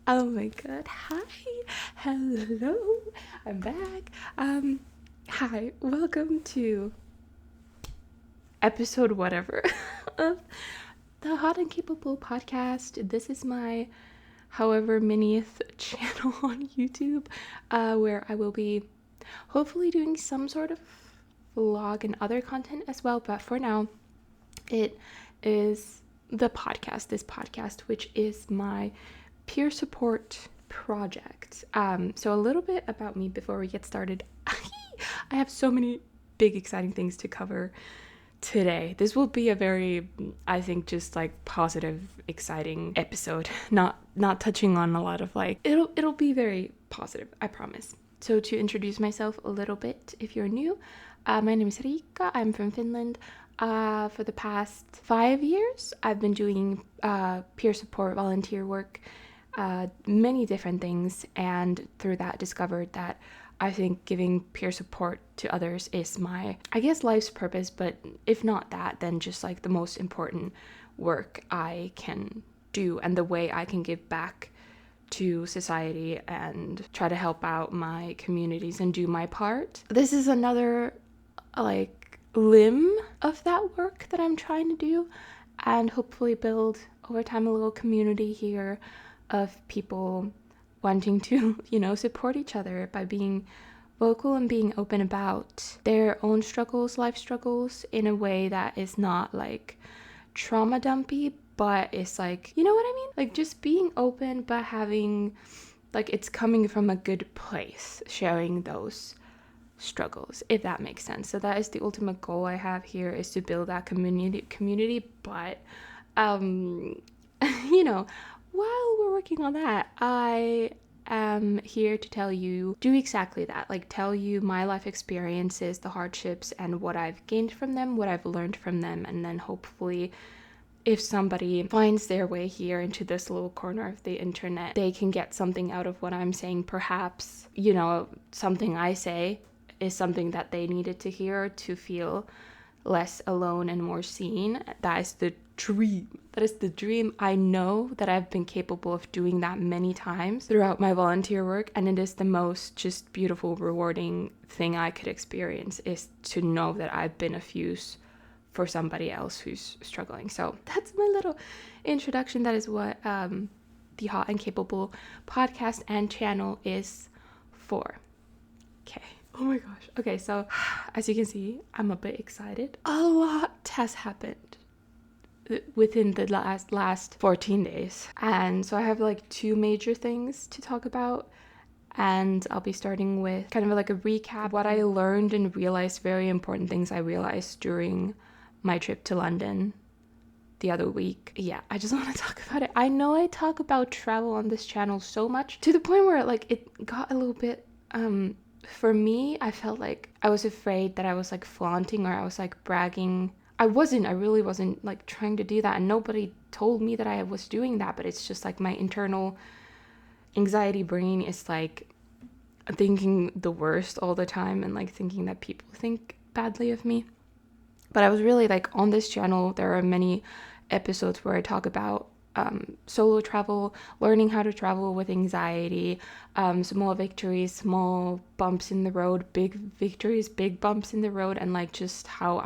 Oh my god. Hi. Hello. I'm back. Hi. Welcome to episode whatever of the Hot and Capable podcast. This is my however manyth channel on YouTube, where I will be hopefully doing some sort of vlog and other content as well. But for now, it is this podcast, which is my peer support project. So a little bit about me before we get started. I have so many big exciting things to cover today. This will be a very, I think, just like positive, exciting episode. Not touching on a lot of like it'll be very positive, I promise. So to introduce myself a little bit, if you're new, my name is Riikka. I'm from Finland. For the past 5 years, I've been doing peer support volunteer work, many different things, and through that discovered that I think giving peer support to others is my, I guess, life's purpose, but if not that, then just like the most important work I can do and the way I can give back to society and try to help out my communities and do my part. This is another like limb of that work that I'm trying to do and hopefully build over time a little community here of people wanting to, support each other by being vocal and being open about their own struggles, life struggles, in a way that is not like trauma dumpy, but it's like, you know what I mean? Like just being open, but having like it's coming from a good place, sharing those struggles, if that makes sense. So that is the ultimate goal I have here, is to build that community. But while we're working on that, I am here to do exactly that, like tell you my life experiences, the hardships, and what I've gained from them, what I've learned from them, and then hopefully if somebody finds their way here into this little corner of the internet, they can get something out of what I'm saying. Perhaps, something I say is something that they needed to hear to feel less alone and more seen. That is the dream. I know that I've been capable of doing that many times throughout my volunteer work, and it is the most just beautiful, rewarding thing I could experience, is to know that I've been of use for somebody else who's struggling. So that's my little introduction. That is what the Hot and Capable podcast and channel is for. Okay. Oh my gosh. Okay, so as you can see, I'm a bit excited. A lot has happened within the last 14 days. And so I have like 2 major things to talk about. And I'll be starting with kind of like a recap, what I learned and realized, very important things I realized during my trip to London the other week. Yeah, I just want to talk about it. I know I talk about travel on this channel so much, to the point where like it got a little bit for me, I felt like I was afraid that I was like flaunting, or I was like bragging. I really wasn't like trying to do that, and nobody told me that I was doing that, but it's just like my internal anxiety brain is like thinking the worst all the time, and like thinking that people think badly of me. But I was really like, on this channel, there are many episodes where I talk about solo travel, learning how to travel with anxiety, small victories, small bumps in the road, big victories, big bumps in the road, and like just how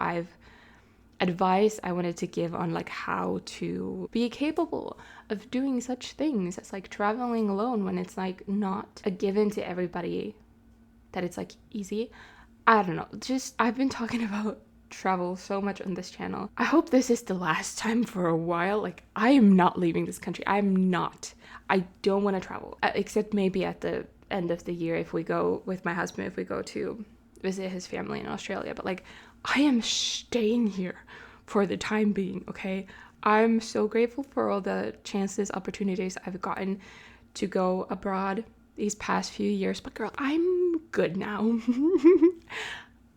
advice I wanted to give on like how to be capable of doing such things as like traveling alone, when it's like not a given to everybody that it's like easy. I don't know, just I've been talking about travel so much on this channel. I hope this is the last time for a while. Like, I am not leaving this country. I don't want to travel, except maybe at the end of the year, if we go with my husband, if we go to visit his family in Australia. But like, I am staying here for the time being, okay? I'm so grateful for all the chances, opportunities I've gotten to go abroad these past few years, but girl, I'm good now.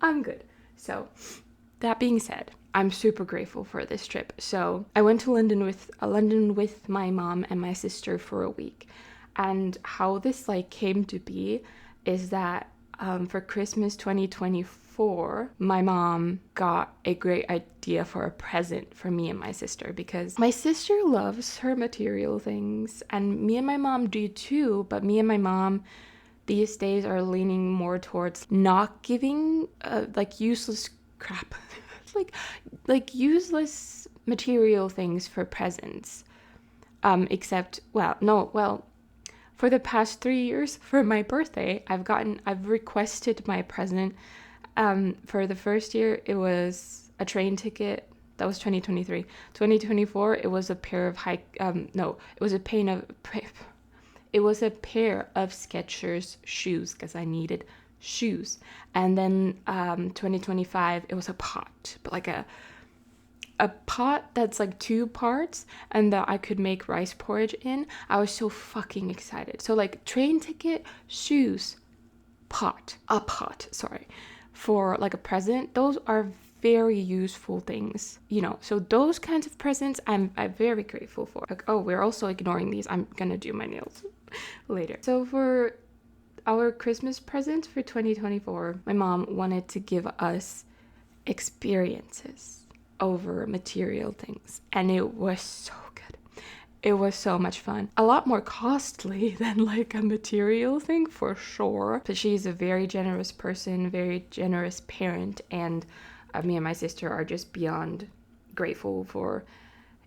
I'm good. So that being said, I'm super grateful for this trip. So I went to London with my mom and my sister for a week. And how this like came to be is that for Christmas 2024, 2024, my mom got a great idea for a present for me and my sister, because my sister loves her material things and me and my mom do too, but me and my mom these days are leaning more towards not giving like useless crap like useless material things for presents, except for the past 3 years for my birthday I've requested my present. For the first year it was a train ticket. That was 2023. 2024 it was a pair of it was a pair of Skechers shoes, because I needed shoes. And then 2025 it was a pot, but like a pot that's like 2 parts and that I could make rice porridge in. I was so fucking excited. So like train ticket, shoes, a pot, for like a present. Those are very useful things, so those kinds of presents I'm very grateful for. Like, oh, we're also ignoring these. I'm gonna do my nails later. So for our Christmas present for 2024, my mom wanted to give us experiences over material things, and it was so good. It was so much fun. A lot more costly than like a material thing for sure, but she's a very generous person, very generous parent, and me and my sister are just beyond grateful for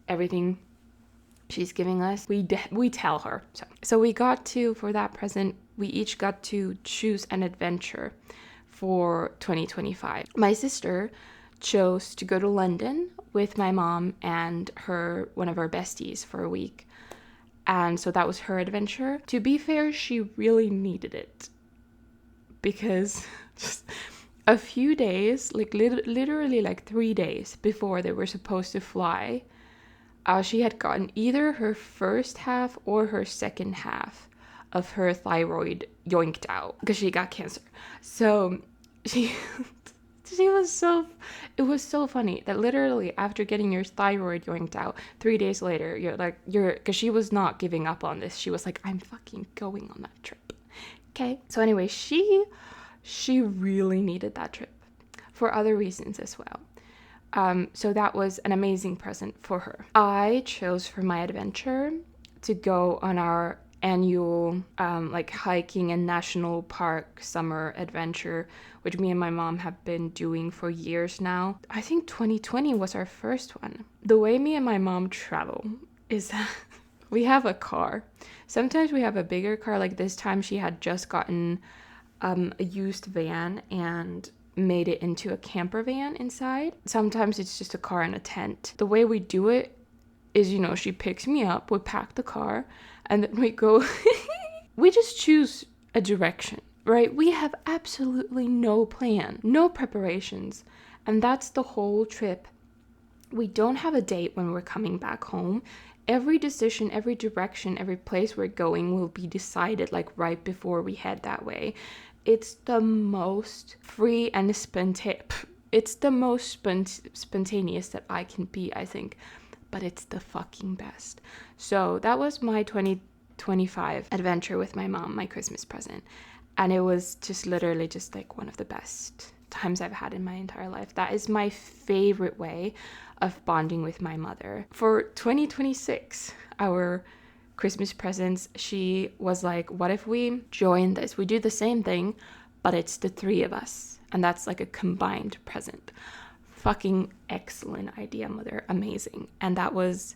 everything she's giving us. We tell her. So we got to, for that present, we each got to choose an adventure for 2025. My sister chose to go to London with my mom and one of her besties for a week. And so that was her adventure. To be fair, she really needed it, because just a few days, like literally like 3 days before they were supposed to fly, she had gotten either her first half or her second half of her thyroid yoinked out because she got cancer. So it was so funny that literally after getting your thyroid yoinked out, 3 days later, because she was not giving up on this. She was like, I'm fucking going on that trip. Okay. So anyway, she really needed that trip for other reasons as well. So that was an amazing present for her. I chose for my adventure to go on our annual hiking and national park summer adventure, which me and my mom have been doing for years now. I think 2020 was our first one. The way me and my mom travel is that we have a car. Sometimes we have a bigger car. Like this time she had just gotten a used van and made it into a camper van inside. Sometimes it's just a car and a tent. The way we do it is, she picks me up, we pack the car, and then we go. We just choose a direction, right? We have absolutely no plan, no preparations, and that's the whole trip. We don't have a date when we're coming back home. Every decision, every direction, every place we're going will be decided like right before we head that way. It's the most free and spontaneous. It's the most spontaneous that I can be, I think. But it's the fucking best. So that was my 2025 adventure with my mom, my Christmas present. And it was just literally just like one of the best times I've had in my entire life. That is my favorite way of bonding with my mother. For 2026, our Christmas presents, she was like, what if we join this? We do the same thing, but it's the 3 of us. And that's like a combined present. Fucking excellent idea, mother. Amazing. And that was,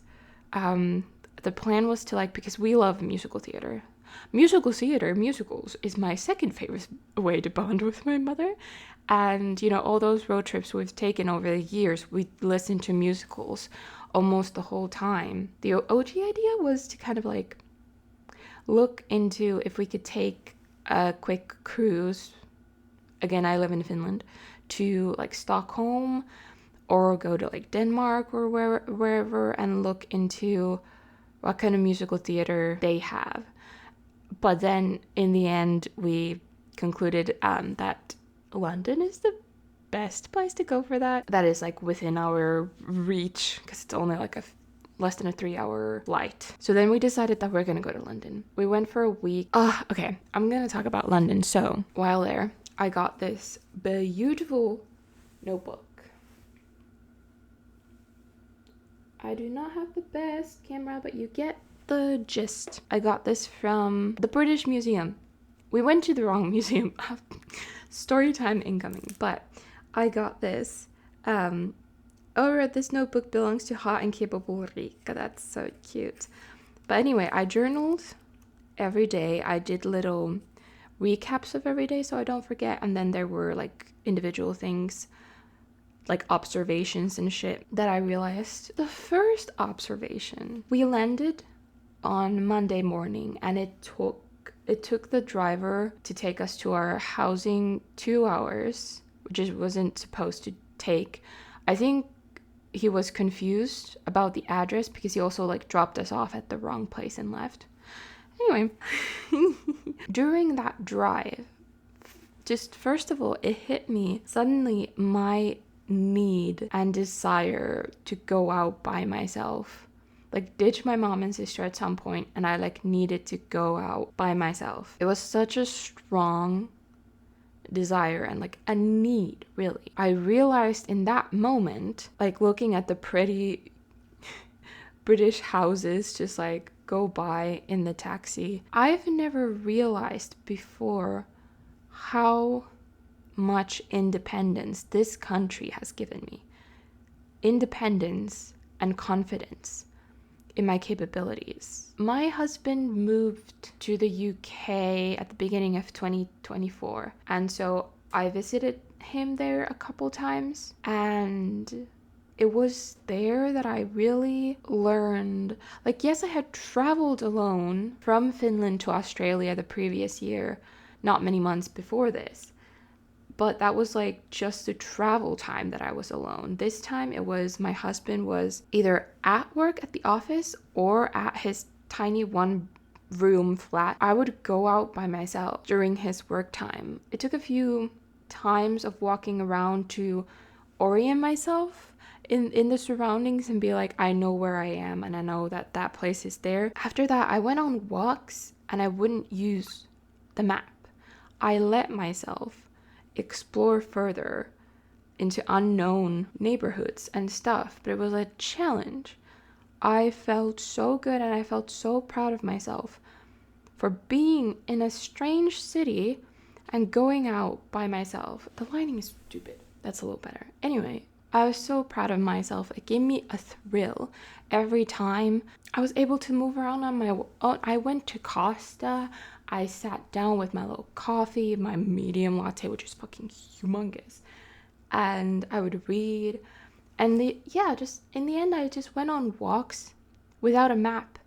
the plan was to because we love musical theater. Musicals is my second favorite way to bond with my mother. And, all those road trips we've taken over the years, we listened to musicals almost the whole time. The OG idea was to kind of look into if we could take a quick cruise. Again, I live in Finland, to Stockholm or go to Denmark or wherever and look into what kind of musical theater they have. But then in the end, we concluded that London is the best place to go for that. That is within our reach, because it's only less than a 3-hour flight. So then we decided that we're gonna go to London. We went for a week. Okay, I'm gonna talk about London. So while there, I got this beautiful notebook. I do not have the best camera, but you get the gist. I got this from the British Museum. We went to the wrong museum. Story time incoming. But I got this. This notebook belongs to hot and capable Riikka. That's so cute. But anyway, I journaled every day. I did little recaps of every day so I don't forget. And then there were like individual things, like observations and shit that I realized. The first observation, we landed on Monday morning, and it took the driver to take us to our housing 2 hours, which it wasn't supposed to take. I think he was confused about the address because he also like dropped us off at the wrong place and left. Anyway, during that drive, just first of all, it hit me suddenly my need and desire to go out by myself. Like ditch my mom and sister at some point, and I like needed to go out by myself. It was such a strong desire and like a need, really. I realized in that moment, like looking at the pretty British houses just like go by in the taxi, I've never realized before how much independence this country has given me. Independence and confidence in my capabilities. My husband moved to the UK at the beginning of 2024, and so I visited him there a couple times, and it was there that I really learned, like, yes, I had traveled alone from Finland to Australia the previous year, not many months before this, but that was like just the travel time that I was alone. This time it was my husband was either at work at the office or at his tiny 1-room flat. I would go out by myself during his work time. It took a few times of walking around to orient myself in the surroundings and be like, I know where I am and I know that that place is there. After that, I went on walks and I wouldn't use the map. I let myself explore further into unknown neighborhoods and stuff, but it was a challenge. I felt so good and I felt so proud of myself for being in a strange city and going out by myself. The lighting is stupid. That's a little better. Anyway, I was so proud of myself. It gave me a thrill every time I was able to move around on my own. I went to Costa. I sat down with my little coffee, my medium latte, which is fucking humongous, and I would read. And just in the end, I just went on walks without a map,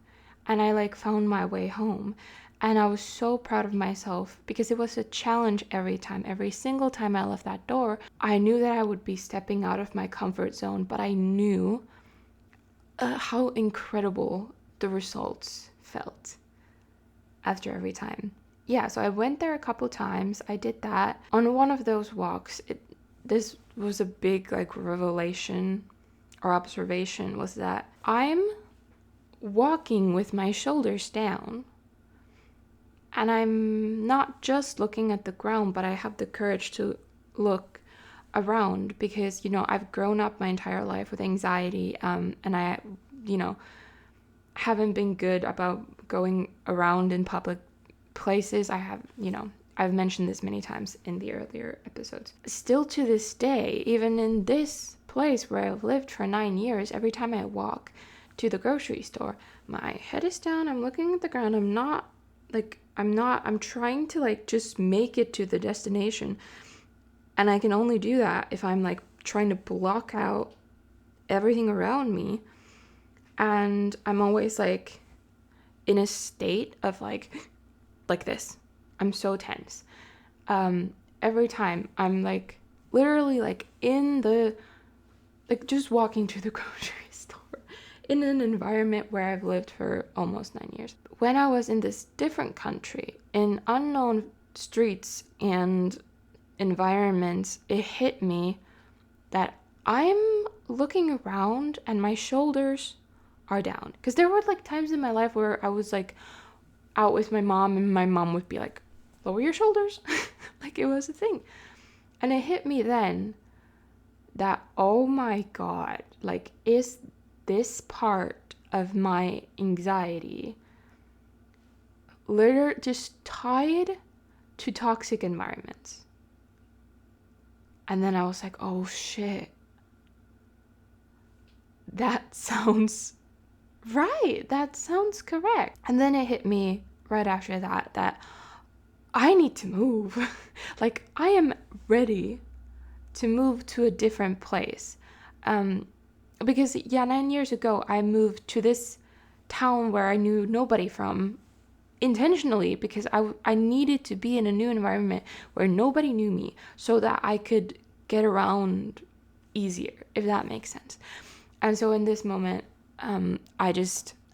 and I like found my way home. And I was so proud of myself because it was a challenge every time. Every single time I left that door, I knew that I would be stepping out of my comfort zone, but I knew how incredible the results felt after every time. Yeah, so I went there a couple times. I did that. On one of those walks, this was a big like revelation or observation, was that I'm walking with my shoulders down. And I'm not just looking at the ground, but I have the courage to look around because, I've grown up my entire life with anxiety, and I, haven't been good about going around in public places. I've mentioned this many times in the earlier episodes. Still to this day, even in this place where I've lived for 9 years, every time I walk to the grocery store, my head is down, I'm looking at the ground, I'm trying to like just make it to the destination. And I can only do that if I'm like trying to block out everything around me. And I'm always like in a state of like this. I'm so tense. Every time I'm like literally like in the, like just walking to the grocery store in an environment where I've lived for almost 9 years. When I was in this different country, in unknown streets and environments, it hit me that I'm looking around and my shoulders are down. Because there were like times in my life where I was like out with my mom and my mom would be like, lower your shoulders. Like it was a thing. And it hit me then that, oh my God, like, is this part of my anxiety literally just tied to toxic environments? And then I was like, oh shit, that sounds right. That sounds correct. And then it hit me right after that that I need to move. Like, I am ready to move to a different place. Because, 9 years ago, I moved to this town where I knew nobody from intentionally because I needed to be in a new environment where nobody knew me so that I could get around easier, if that makes sense. And so in this moment, I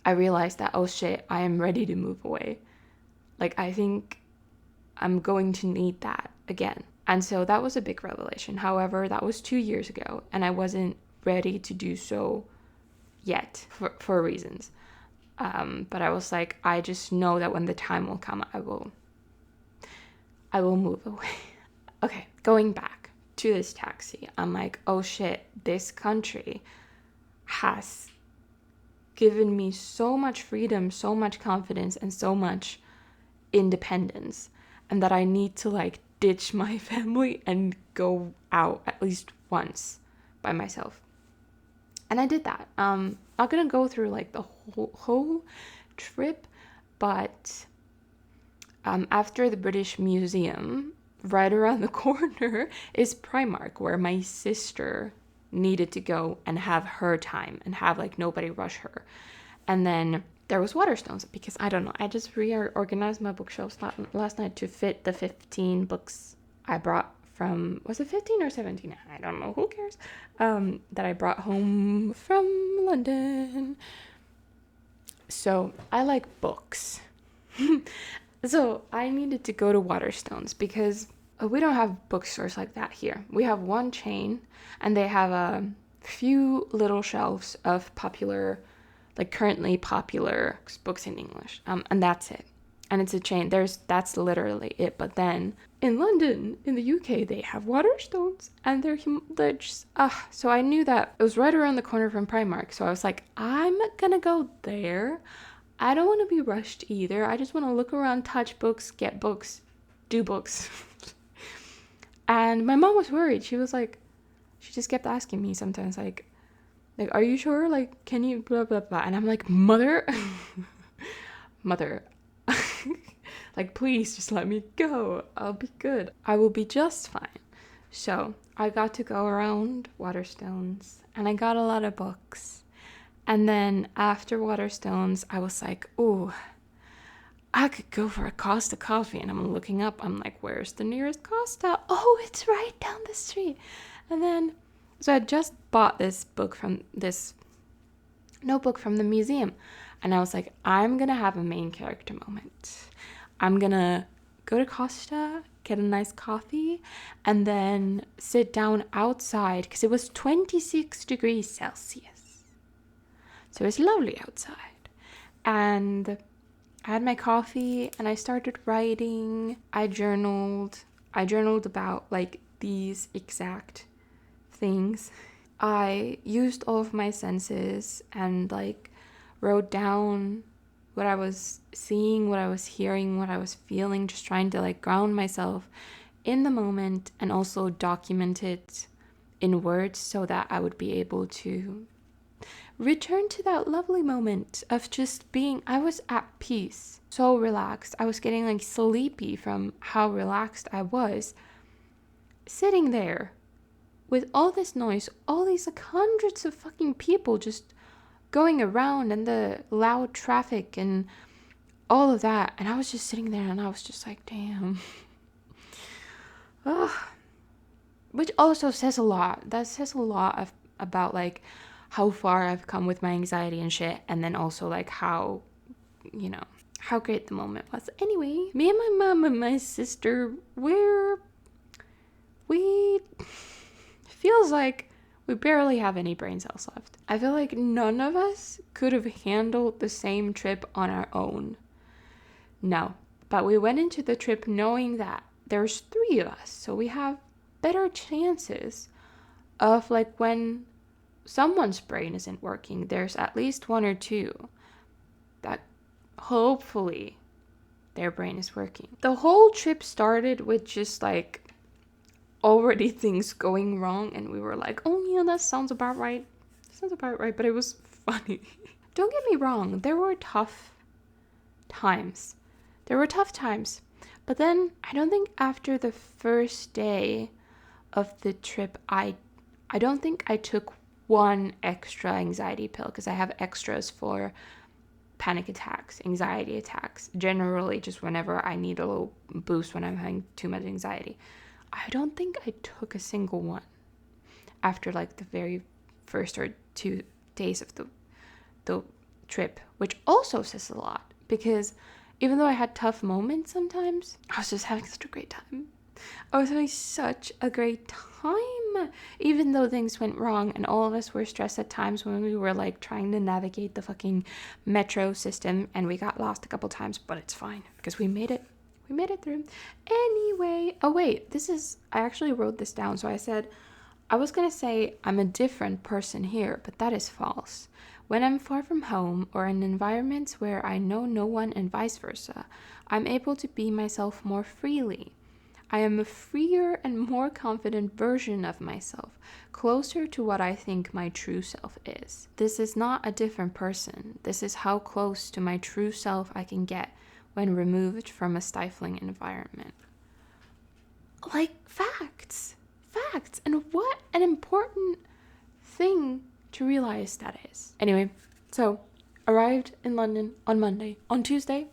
realized that, oh shit, I am ready to move away. Like, I think I'm going to need that again. And so that was a big revelation. However, that was 2 years ago, and I wasn't ready to do so yet for reasons. But I was like, I just know that when the time will come, I will move away. Okay, going back to this taxi, I'm like, oh shit, this country has given me so much freedom, so much confidence, and so much independence, and that I need to like ditch my family and go out at least once by myself. And I did that. Not gonna go through like the whole trip, but after the British Museum, right around the corner is Primark, where my sister needed to go and have her time and have like nobody rush her. And then there was Waterstones, because I don't know, I just reorganized my bookshelves last night to fit the 15 books I brought from, was it 15 or 17? I don't know, who cares? That I brought home from London. So I like books. So I needed to go to Waterstones because we don't have bookstores like that here. We have one chain, and they have a few little shelves of popular, like currently popular books in English, and that's it. And it's a chain. That's literally it. But then in London, in the UK, they have Waterstones, and they're just so I knew that it was right around the corner from Primark. So I was like, I'm gonna go there. I don't want to be rushed either. I just want to look around, touch books, get books, do books. And my mom was worried. She was like, she just kept asking me sometimes, like, are you sure? Like, can you blah, blah, blah. And I'm like, mother, like, please just let me go. I'll be good. I will be just fine. So I got to go around Waterstones, and I got a lot of books. And then after Waterstones, I was like, ooh, I could go for a Costa coffee. And I'm looking up. I'm like, where's the nearest Costa? Oh, it's right down the street. And then, so I just bought this notebook from the museum. And I was like, I'm going to have a main character moment. I'm going to go to Costa, get a nice coffee, and then sit down outside because it was 26 degrees Celsius. So it was lovely outside. And I had my coffee and I started writing. I journaled about like these exact things. I used all of my senses and like wrote down what I was seeing, what I was hearing, what I was feeling, just trying to like ground myself in the moment and also document it in words so that I would be able to return to that lovely moment of just being, I was at peace, so relaxed. I was getting like sleepy from how relaxed I was sitting there with all this noise, all these like hundreds of fucking people just going around and the loud traffic and all of that. And I was just sitting there and I was just like, damn. Ugh. Which also says a lot. That says a lot about like how far I've come with my anxiety and shit, and then also like how, you know, how great the moment was. Anyway, me and my mom and my sister, we feels like we barely have any brain cells left. I feel like none of us could have handled the same trip on our own. No, but we went into the trip knowing that there's 3 of us, so we have better chances of like when someone's brain isn't working, there's at least 1 or 2 that hopefully their brain is working. The whole trip started with just like already things going wrong, and we were like, oh yeah, that sounds about right. But it was funny. Don't get me wrong, there were tough times. But then I don't think after the first day of the trip, I don't think I took 1 extra anxiety pill, because I have extras for panic attacks, anxiety attacks, generally just whenever I need a little boost when I'm having too much anxiety. I don't think I took a single one after like the very first or 2 days of the trip, which also says a lot, because even though I had tough moments sometimes, I was just having such a great time. Even though things went wrong and all of us were stressed at times when we were like trying to navigate the fucking metro system, and we got lost a couple times, but it's fine because we made it through. Anyway, I actually wrote this down. So I was gonna say I'm a different person here, but that is false. When I'm far from home or in environments where I know no one and vice versa, I'm able to be myself more freely. I am a freer and more confident version of myself, closer to what I think my true self is. This is not a different person. This is how close to my true self I can get when removed from a stifling environment. Like, facts. And what an important thing to realize that is. Anyway, so arrived in London on Monday. On Tuesday,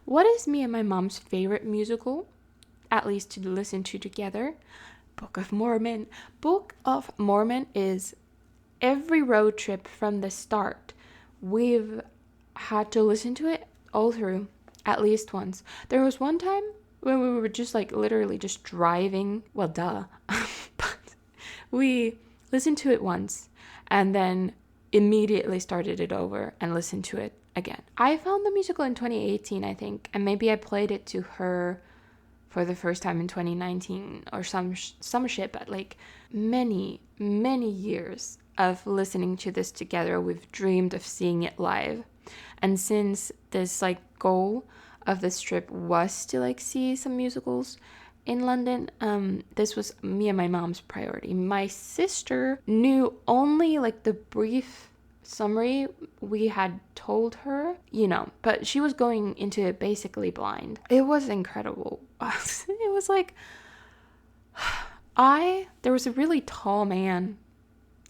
what is me and my mom's favorite musical, at least to listen to together? Book of Mormon. Book of Mormon is every road trip from the start. We've had to listen to it all through at least once. There was one time when we were just like literally just driving. Well, duh. But we listened to it once and then immediately started it over and listened to it again. I found the musical in 2018, I think, and maybe I played it to her for the first time in 2019 or some shit, but like many years of listening to this together, we've dreamed of seeing it live. And since this like goal of this trip was to like see some musicals in London, this was me and my mom's priority. My sister knew only like the brief summary we had told her, but she was going into it basically blind. It was incredible. It was like there was a really tall man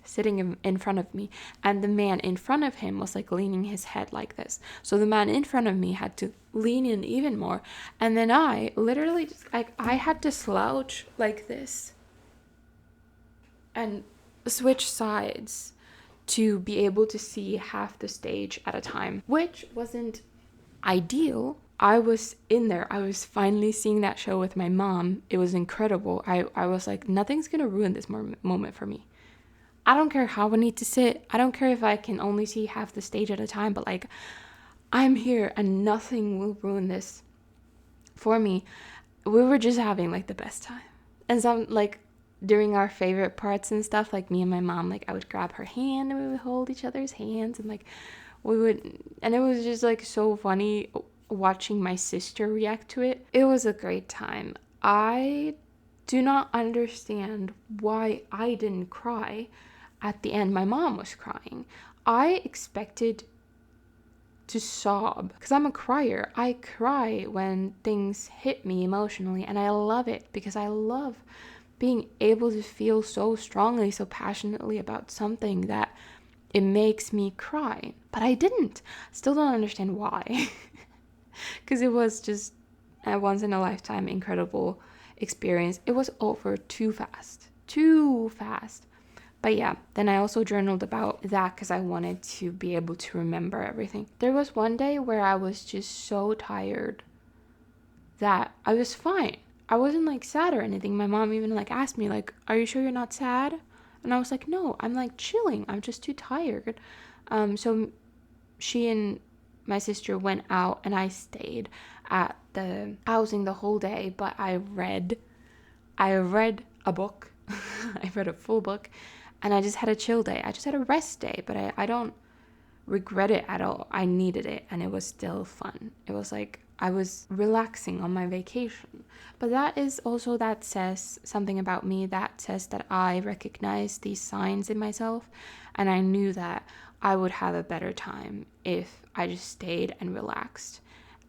sitting in front of me, and the man in front of him was like leaning his head like this, so the man in front of me had to lean in even more, and then I literally just like I had to slouch like this and switch sides to be able to see half the stage at a time, which wasn't ideal. I was in there. I was finally seeing that show with my mom. It was incredible. I was like, nothing's gonna ruin this moment for me. I don't care how I need to sit. I don't care if I can only see half the stage at a time, but like, I'm here and nothing will ruin this for me. We were just having like the best time. And some like during our favorite parts and stuff, like me and my mom, like I would grab her hand and we would hold each other's hands and like and it was just like so funny watching my sister react to it. It was a great time. I do not understand why I didn't cry at the end. My mom was crying. I expected to sob because I'm a crier. I cry when things hit me emotionally, and I love it because I love being able to feel so strongly, so passionately about something that it makes me cry. But I didn't. Still don't understand why. Because it was just a once in a lifetime incredible experience. It was over too fast. But yeah, then I also journaled about that because I wanted to be able to remember everything. There was one day where I was just so tired that I was fine. I wasn't like sad or anything. My mom even like asked me like, are you sure you're not sad? And I was like, no, I'm like chilling. I'm just too tired. So she and my sister went out and I stayed. at the housing the whole day, but I read a book. I read a full book, and I just had a chill day. I just had a rest day, but I don't regret it at all. I needed it, and it was still fun. It was like I was relaxing on my vacation. But that says something about me. That says that I recognize these signs in myself, and I knew that I would have a better time if I just stayed and relaxed.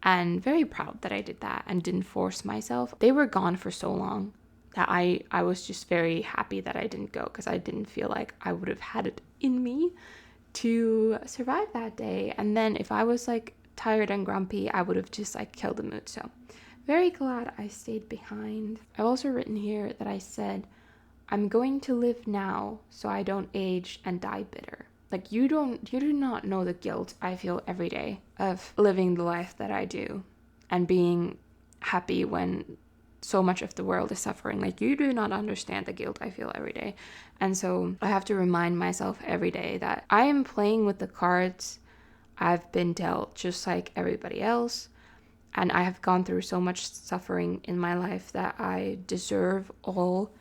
And very proud that I did that and didn't force myself. They were gone for so long that I was just very happy that I didn't go, because I didn't feel like I would have had it in me to survive that day. And then if I was like tired and grumpy, I would have just like killed the mood. So very glad I stayed behind. I've also written here that I said, I'm going to live now so I don't age and die bitter. Like you do not know the guilt I feel every day of living the life that I do and being happy when so much of the world is suffering. Like you do not understand the guilt I feel every day. And so I have to remind myself every day that I am playing with the cards I've been dealt, just like everybody else. And I have gone through so much suffering in my life that I deserve all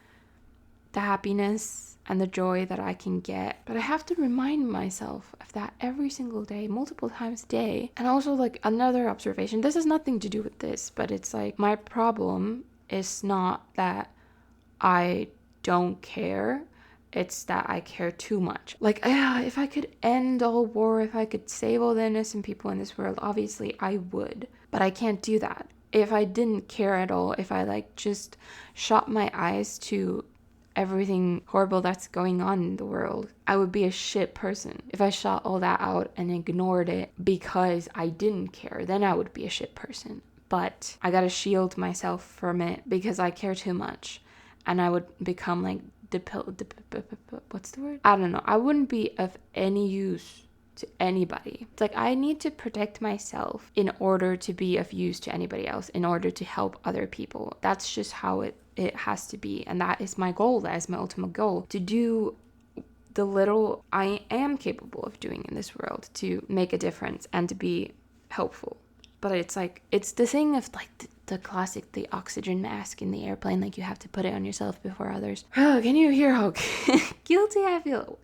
the happiness and the joy that I can get. But I have to remind myself of that every single day, multiple times a day. And also like another observation, this has nothing to do with this, but it's like my problem is not that I don't care, it's that I care too much. Like, if I could end all war, if I could save all the innocent people in this world, obviously I would. But I can't do that. If I didn't care at all, if I like just shut my eyes to everything horrible that's going on in the world, I would be a shit person. If I shut all that out and ignored it because I didn't care, then I would be a shit person. But I gotta shield myself from it because I care too much, and I would become like what's the word? I don't know. I wouldn't be of any use to anybody. It's like I need to protect myself in order to be of use to anybody else, in order to help other people. That's just how it has to be. And that is my goal. That is my ultimate goal, to do the little I am capable of doing in this world, to make a difference and to be helpful. But it's like, it's the thing of like the classic, the oxygen mask in the airplane, like you have to put it on yourself before others. Oh, can you hear how guilty I feel?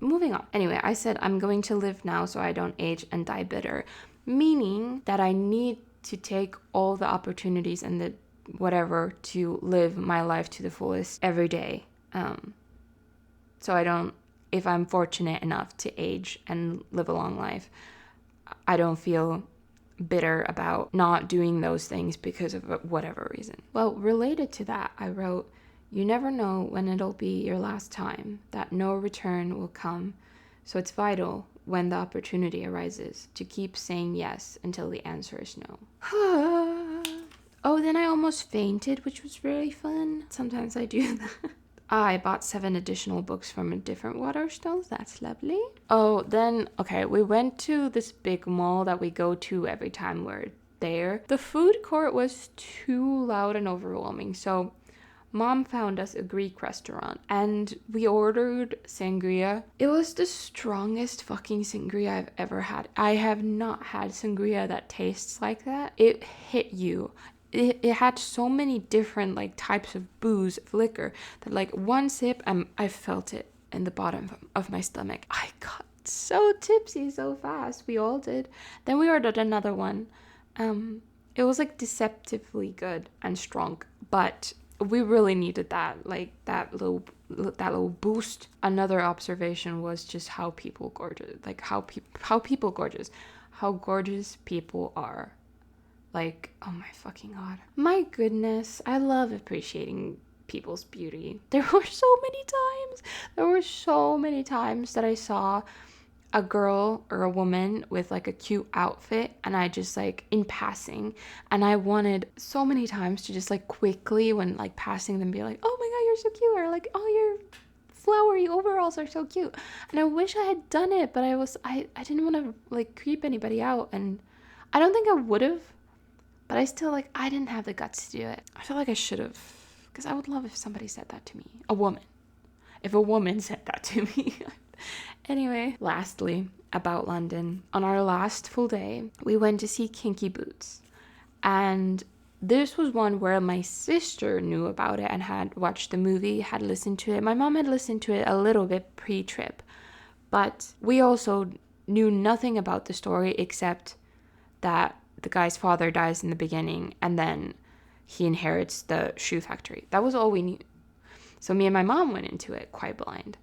Moving on. Anyway, I said I'm going to live now so I don't age and die bitter, meaning that I need to take all the opportunities and the whatever to live my life to the fullest every day. So I don't, if I'm fortunate enough to age and live a long life, I don't feel bitter about not doing those things because of whatever reason. Well, related to that, I wrote, you never know when it'll be your last time, that no return will come. So it's vital when the opportunity arises to keep saying yes until the answer is no. Oh, then I almost fainted, which was really fun. Sometimes I do that. I bought 7 additional books from different Waterstones. That's lovely. Oh, then, okay, we went to this big mall that we go to every time we're there. The food court was too loud and overwhelming, so Mom found us a Greek restaurant and we ordered sangria. It was the strongest fucking sangria I've ever had. I have not had sangria that tastes like that. It hit you. It had so many different like types of booze, of liquor, that like one sip and I felt it in the bottom of my stomach. I got so tipsy so fast. We all did. Then we ordered another one. It was like deceptively good and strong, but we really needed that, like that little boost. Another observation was just how people gorgeous, like how gorgeous people are. Like, oh my fucking god. My goodness, I love appreciating people's beauty. There were so many times that I saw a girl or a woman with like a cute outfit and I just like in passing, and I wanted so many times to just like quickly when like passing them be like, oh my god, you're so cute, or like, oh, your flowery overalls are so cute. And I wish I had done it, but I didn't want to like creep anybody out, and I don't think I would have. But I still, like, I didn't have the guts to do it. I feel like I should have. Because I would love if somebody said that to me. A woman. If a woman said that to me. Anyway, lastly, about London. On our last full day, we went to see Kinky Boots. And this was one where my sister knew about it and had watched the movie, had listened to it. My mom had listened to it a little bit pre-trip, but we also knew nothing about the story except that the guy's father dies in the beginning and then he inherits the shoe factory. That was all we knew. So me and my mom went into it quite blind.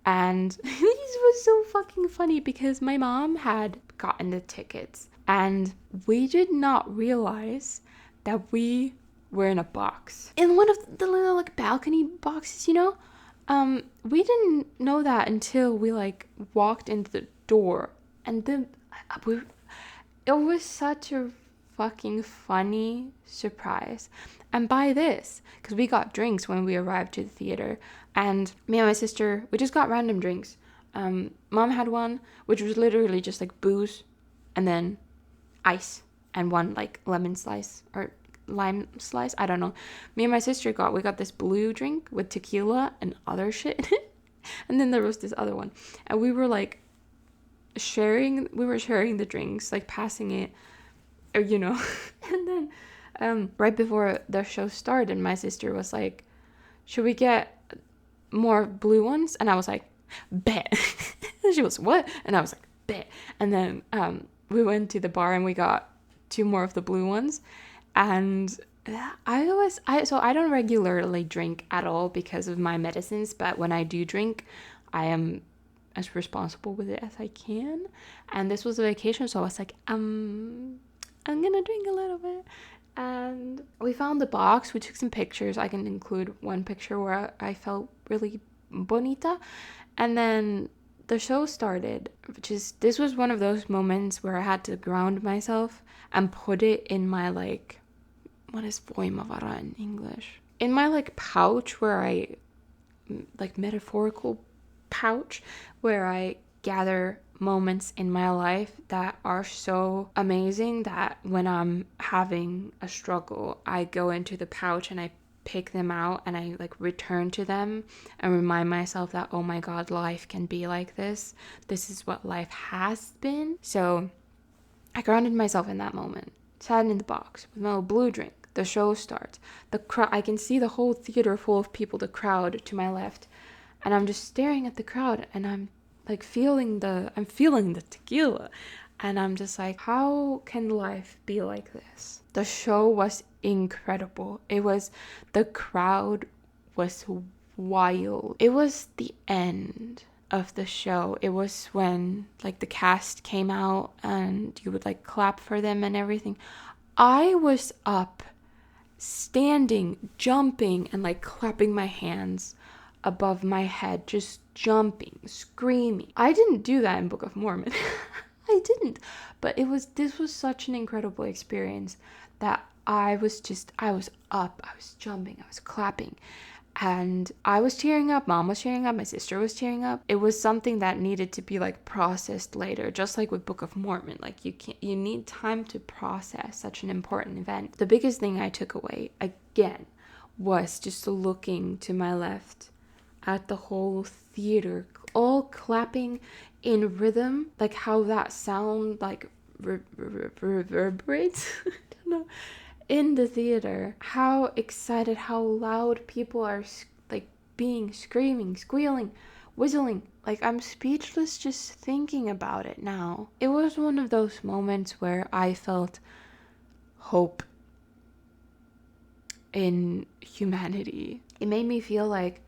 And this was so fucking funny because my mom had gotten the tickets and we did not realize that we were in a box. In one of the little like balcony boxes, you know? We didn't know that until we like walked into the door, and then it was such a fucking funny surprise. And by this, because we got drinks when we arrived to the theater, and me and my sister, we just got random drinks. Mom had one, which was literally just like booze, and then ice, and one like lemon slice or lime slice. I don't know. Me and my sister we got this blue drink with tequila and other shit. And then there was this other one. And we were like sharing the drinks, like passing it, or, you know. And then right before the show started, my sister was like, should we get more blue ones? And I was like, bet. And she was, what? And I was like, bet. And then we went to the bar and we got 2 more of the blue ones. And I don't regularly drink at all because of my medicines, but when I do drink, I am as responsible with it as I can. And this was a vacation, so I was like, I'm gonna drink a little bit. And we found the box. We took some pictures. I can include one picture where I felt really bonita. And then the show started, this was one of those moments where I had to ground myself and put it in my like, what is voimavara in English? In my like pouch where I, like metaphorical pouch, where I gather moments in my life that are so amazing that when I'm having a struggle, I go into the pouch and I pick them out and I like return to them and remind myself that, oh my God, life can be like this. This is what life has been. So I grounded myself in that moment, sat in the box with my little blue drink. The show starts. I can see the whole theater full of people, the crowd to my left, and I'm just staring at the crowd and I'm like feeling the tequila, and I'm just like, how can life be like this? The show was incredible. The crowd was wild. It was the end of the show. It was when like the cast came out and you would like clap for them and everything. I was up, standing, jumping, and like clapping my hands above my head, just jumping, screaming. I didn't do that in Book of Mormon. I didn't. But this was such an incredible experience that I was up, I was jumping, I was clapping. And I was tearing up, Mom was tearing up, my sister was tearing up. It was something that needed to be like processed later, just like with Book of Mormon. Like you need time to process such an important event. The biggest thing I took away, again, was just looking to my left at the whole theater, all clapping in rhythm, like how that sound like reverberates. I don't know. In the theater, how excited, how loud people are like being, screaming, squealing, whistling. Like I'm speechless just thinking about it now. It was one of those moments where I felt hope in humanity. It made me feel like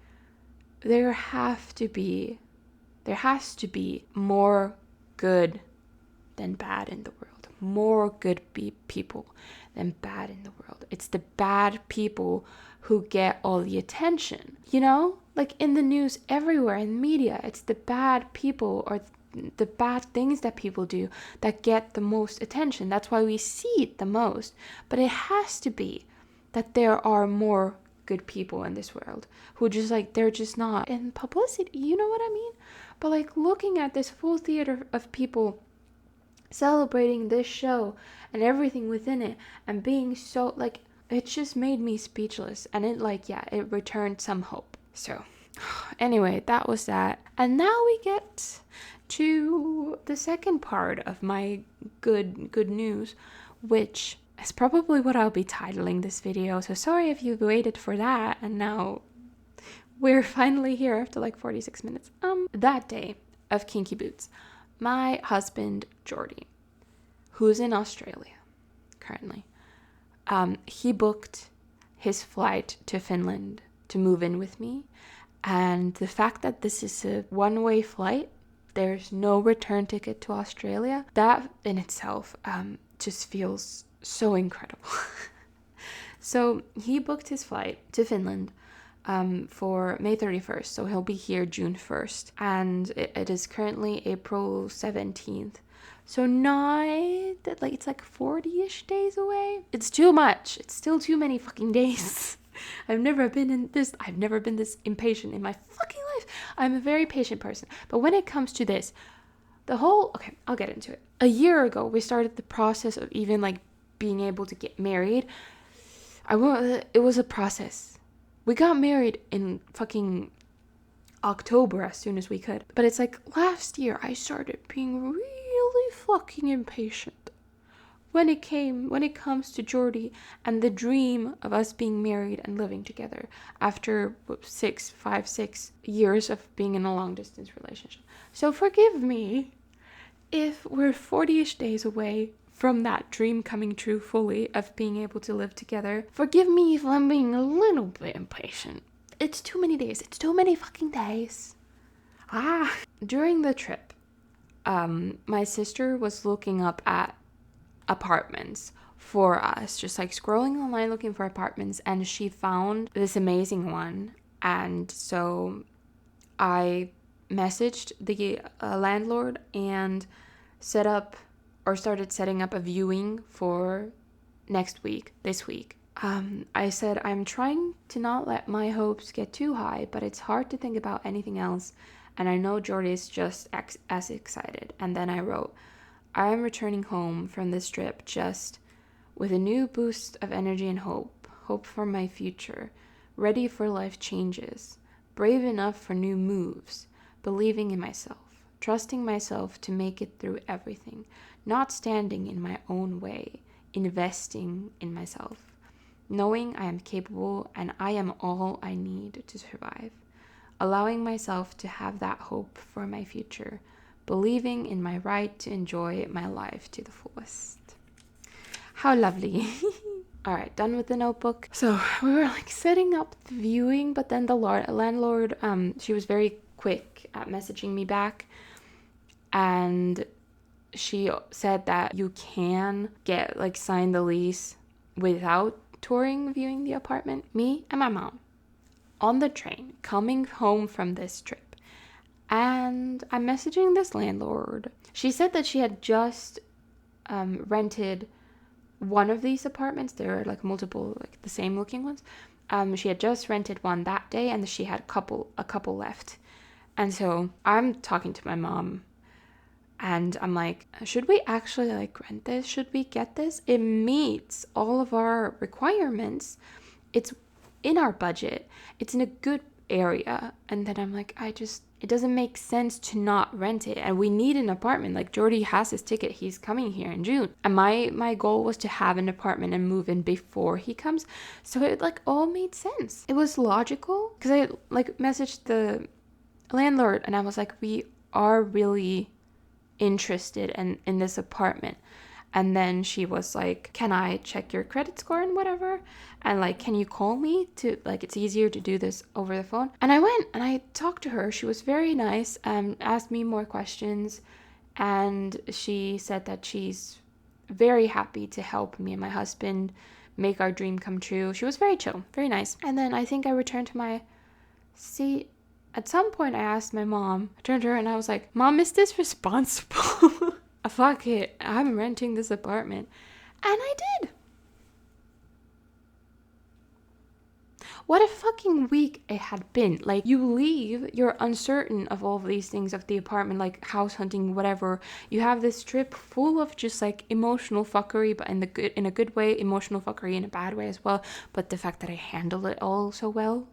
there has to be more good than bad in the world. More good people than bad in the world. It's the bad people who get all the attention. You know? Like in the news everywhere, in media, it's the bad people or the bad things that people do that get the most attention. That's why we see it the most. But it has to be that there are more good people in this world who just like, they're just not in publicity. You know what I mean? But like looking at this full theater of people celebrating this show and everything within it and being so like, it just made me speechless. And it like, yeah, it returned some hope. So anyway, that was that. And now we get to the second part of my good news, which It's probably what I'll be titling this video, so sorry if you waited for that and now we're finally here after like 46 minutes. That day of Kinky Boots, my husband Jordy, who's in Australia currently, he booked his flight to Finland to move in with me. And the fact that this is a one-way flight, there's no return ticket to Australia, that in itself just feels so incredible. So he booked his flight to Finland for May 31st, so he'll be here June 1st, and it is currently April 17th. So it's like 40-ish days away. It's too much. It's still too many fucking days. I've never been this impatient in my fucking life. I'm a very patient person. But when it comes to this, okay, I'll get into it. A year ago, we started the process of even like being able to get married. It was a process. We got married in fucking October as soon as we could. But it's like last year I started being really fucking impatient when it comes to Jordy and the dream of us being married and living together after 6 years of being in a long distance relationship. So forgive me if we're 40-ish days away from that dream coming true fully of being able to live together. Forgive me if I'm being a little bit impatient. It's too many days. It's too many fucking days. During the trip, my sister was looking up at apartments for us, just like scrolling online looking for apartments, and she found this amazing one. And so I messaged the landlord and started setting up a viewing for this week. I said, I'm trying to not let my hopes get too high, but it's hard to think about anything else, and I know Jordy is just as excited. And then I wrote, I am returning home from this trip just with a new boost of energy and hope for my future, ready for life changes, brave enough for new moves, believing in myself, trusting myself to make it through everything, not standing in my own way, investing in myself, knowing I am capable and I am all I need to survive, allowing myself to have that hope for my future, believing in my right to enjoy my life to the fullest. How lovely. All right, done with the notebook. So we were like setting up the viewing, but then the landlord, she was very quick at messaging me back, and she said that you can sign the lease without viewing the apartment. Me and my mom on the train coming home from this trip, and I'm messaging this landlord. She said that she had just rented one of these apartments. There are like multiple, like the same looking ones. She had just rented one that day, and she had a couple left. And so I'm talking to my mom, and I'm like, should we actually rent this? Should we get this? It meets all of our requirements. It's in our budget. It's in a good area. And then I'm like, it doesn't make sense to not rent it. And we need an apartment. Like, Jordy has his ticket. He's coming here in June. And my goal was to have an apartment and move in before he comes. So it all made sense. It was logical. Because I messaged the landlord and I was like, we are really interested in this apartment. And then she was like, can I check your credit score and whatever? And can you call me to, it's easier to do this over the phone. And I went and I talked to her. She was very nice, asked me more questions. And she said that she's very happy to help me and my husband make our dream come true. She was very chill, very nice. And then I think I returned to my seat. At some point I asked my mom, I turned to her and I was like, Mom, is this responsible? Fuck it, I'm renting this apartment. And I did. What a fucking week it had been. You leave, you're uncertain of all of these things, of the apartment, house hunting, whatever. You have this trip full of just emotional fuckery, but in a good way, emotional fuckery in a bad way as well. But the fact that I handled it all so well,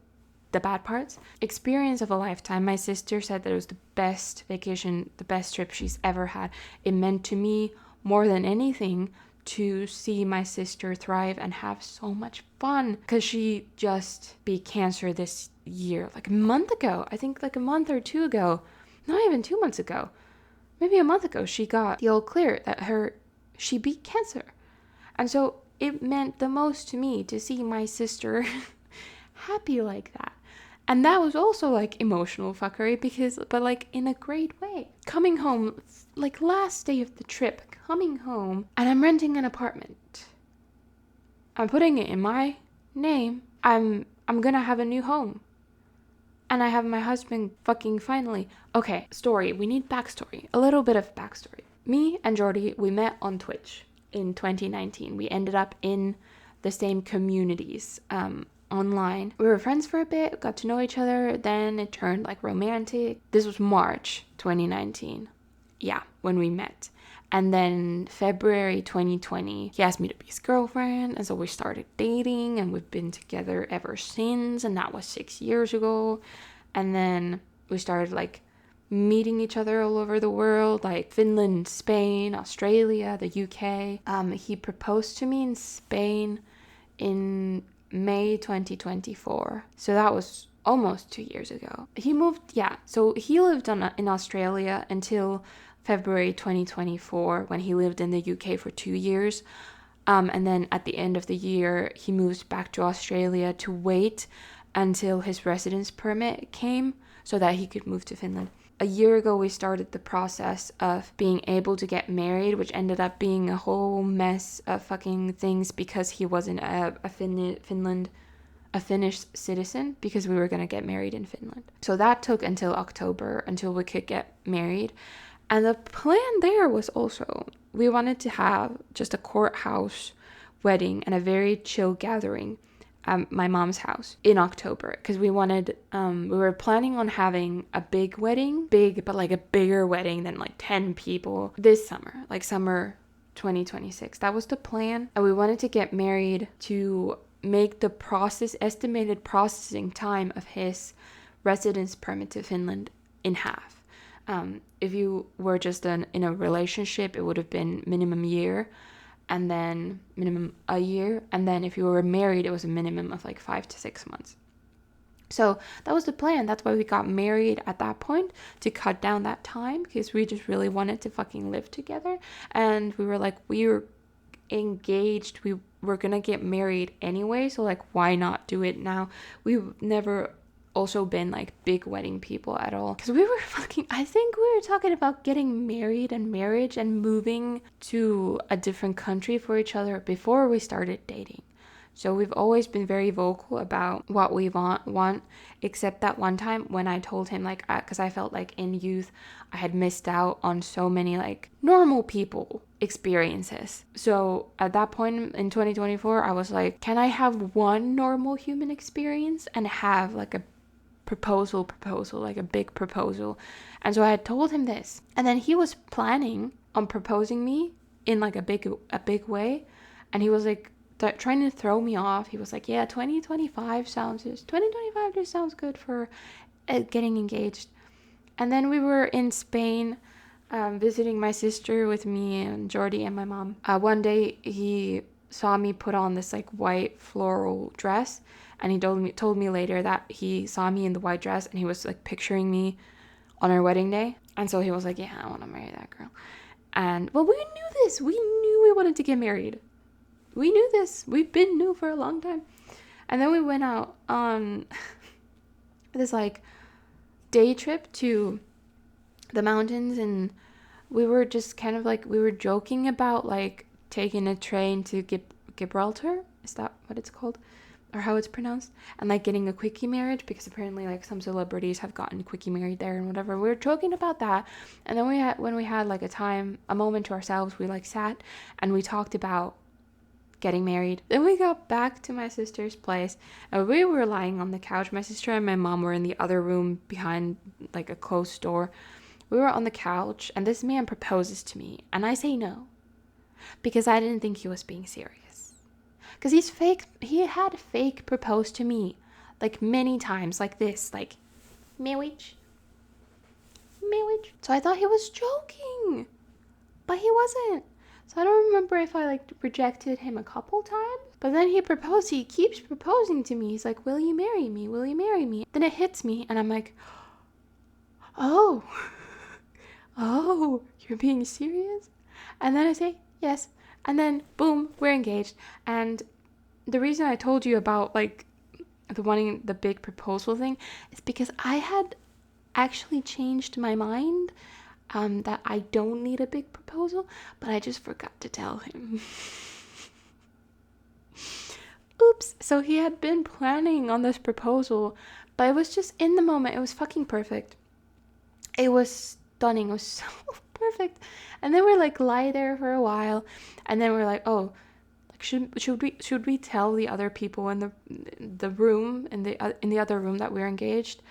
the bad parts. Experience of a lifetime. My sister said that it was the best vacation, the best trip she's ever had. It meant to me more than anything to see my sister thrive and have so much fun, because she just beat cancer this year, like a month ago. I think like a month or two ago, not even 2 months ago, maybe a month ago, she got the all clear that she beat cancer. And so it meant the most to me to see my sister happy like that. And that was also like emotional fuckery, but like in a great way. Coming home, like last day of the trip, coming home, and I'm renting an apartment. I'm putting it in my name. I'm gonna have a new home. And I have my husband fucking finally. Okay, story. We need backstory. A little bit of backstory. Me and Jordy, we met on Twitch in 2019. We ended up in the same communities online. We were friends for a bit, got to know each other, then it turned like romantic. This was March 2019. Yeah, when we met. And then February 2020, he asked me to be his girlfriend, and so we started dating, and we've been together ever since, and that was 6 years ago. And then we started like meeting each other all over the world, like Finland, Spain, Australia, the UK. He proposed to me in Spain in May 2024. So that was almost 2 years ago. He moved, so he lived in Australia until February 2024, when he lived in the UK for 2 years. And then at the end of the year, he moved back to Australia to wait until his residence permit came so that he could move to Finland. A year ago, we started the process of being able to get married, which ended up being a whole mess of fucking things because he wasn't a Finnish citizen, because we were going to get married in Finland. So that took until October until we could get married. And the plan there was also, we wanted to have just a courthouse wedding and a very chill gathering at my mom's house in October, because we were planning on having a big wedding, but like a bigger wedding than like 10 people this summer, like summer 2026. That was the plan. And we wanted to get married to make the estimated processing time of his residence permit to Finland in half. If you were just in a relationship, it would have been minimum year, and then minimum a year. And then if you were married, it was a minimum of like 5 to 6 months. So that was the plan. That's why we got married at that point, to cut down that time, because we just really wanted to fucking live together. And we were engaged. We were gonna get married anyway. So like, why not do it now? We've never also been like big wedding people at all, because I think we were talking about getting married and marriage and moving to a different country for each other before we started dating. So we've always been very vocal about what we want, except that one time when I told him, like, because I felt like in youth I had missed out on so many like normal people experiences. So at that point in 2024, I was like, can I have one normal human experience and have like a proposal, like a big proposal? And so I had told him this, and then he was planning on proposing me in like a big way, and he was like trying to throw me off. He was like, yeah, 2025 just sounds good for getting engaged. And then we were in Spain visiting my sister with me and Jordy and my mom. One day he saw me put on this like white floral dress, and he told me later that he saw me in the white dress and he was like picturing me on our wedding day. And so he was like, yeah, I want to marry that girl. And well, we knew this. We knew we wanted to get married. We knew this. We've been new for a long time. And then we went out on this like day trip to the mountains, and we were just kind of like, we were joking about like taking a train to Gibraltar. Is that what it's called? Or how it's pronounced? And like getting a quickie marriage, because apparently like some celebrities have gotten quickie married there and whatever. We were joking about that. And then when we had like a moment to ourselves, we like sat and we talked about getting married. Then we got back to my sister's place, and we were lying on the couch. My sister and my mom were in the other room behind like a closed door. We were on the couch, and this man proposes to me, and I say no, because I didn't think he was being serious. Because he had fake proposed to me like many times, like this, like marriage. So I thought he was joking, but he wasn't. So I don't remember if I like rejected him a couple times. But then he proposed. He keeps proposing to me. He's like, will you marry me? Will you marry me? Then it hits me and I'm like, oh, oh, you're being serious? And then I say, yes. And then boom, we're engaged. And the reason I told you about like the big proposal thing is because I had actually changed my mind, that I don't need a big proposal, but I just forgot to tell him. Oops. So he had been planning on this proposal, but it was just in the moment. It was fucking perfect. It was stunning. It was so perfect. And then we're like lie there for a while, and then we're like, oh, like should we tell the other people in the room in the other room that we're engaged?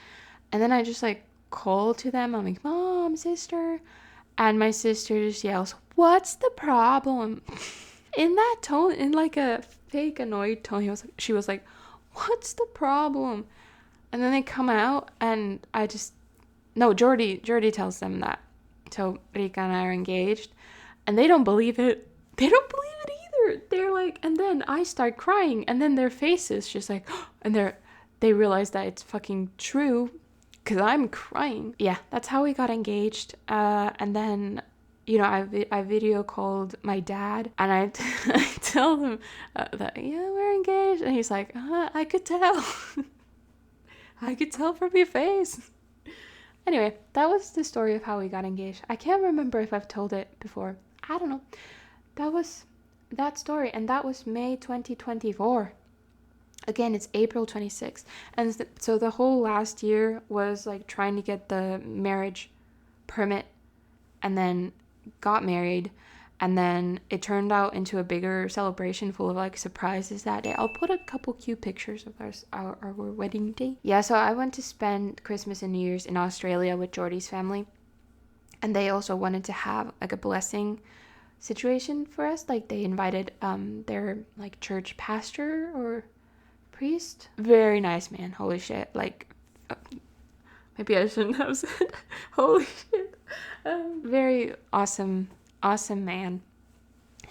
And then I just like call to them. I'm like, mom, sister, and my sister just yells, "What's the problem?" In that tone, in like a fake annoyed tone, she was like, "What's the problem?" And then they come out, and Jordy tells them that. So Riikka and I are engaged, and they don't believe it. They don't believe it either. They're like, and then I start crying, and then their faces just like, and they realize that it's fucking true, because I'm crying. Yeah, that's how we got engaged. And then, I video called my dad, and I tell him that, yeah, we're engaged. And he's like, I could tell. I could tell from your face. Anyway, that was the story of how we got engaged. I can't remember if I've told it before. I don't know. That was that story, and that was May 2024. Again, it's April 26th. And so the whole last year was like trying to get the marriage permit, and then got married. And then it turned out into a bigger celebration full of like surprises that day. I'll put a couple cute pictures of our wedding day. Yeah, so I went to spend Christmas and New Year's in Australia with Jordy's family. And they also wanted to have like a blessing situation for us. Like they invited their like church pastor or priest. Very nice man. Holy shit. Like, maybe I shouldn't have said holy shit. Very awesome man.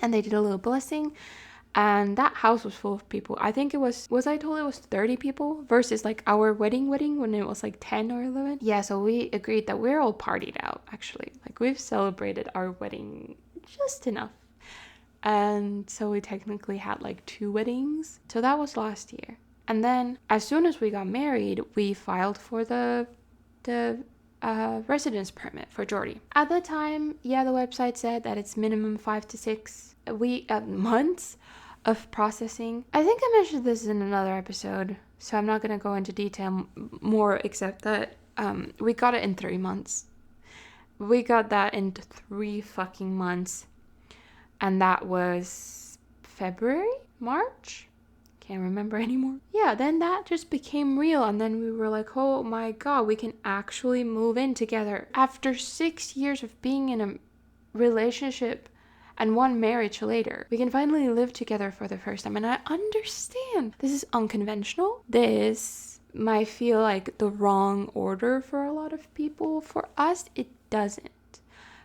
And they did a little blessing, and that house was full of people. I think it was I told it was 30 people versus like our wedding when it was like 10 or 11. Yeah, so we agreed that we're all partied out, actually. Like we've celebrated our wedding just enough. And so we technically had like 2 weddings. So that was last year. And then as soon as we got married, we filed for the residence permit for Jordy. At the time, yeah, the website said that it's minimum 5 to 6 months of processing. I think I mentioned this in another episode, so I'm not going to go into detail more, except that we got it in 3 months. We got that in 3 fucking months, and that was February, March? Can't remember anymore. Yeah, then that just became real, and then we were like, oh my god, we can actually move in together. After 6 years of being in a relationship and 1 marriage later, we can finally live together for the first time. And I understand this is unconventional. This might feel like the wrong order for a lot of people. For us, it doesn't.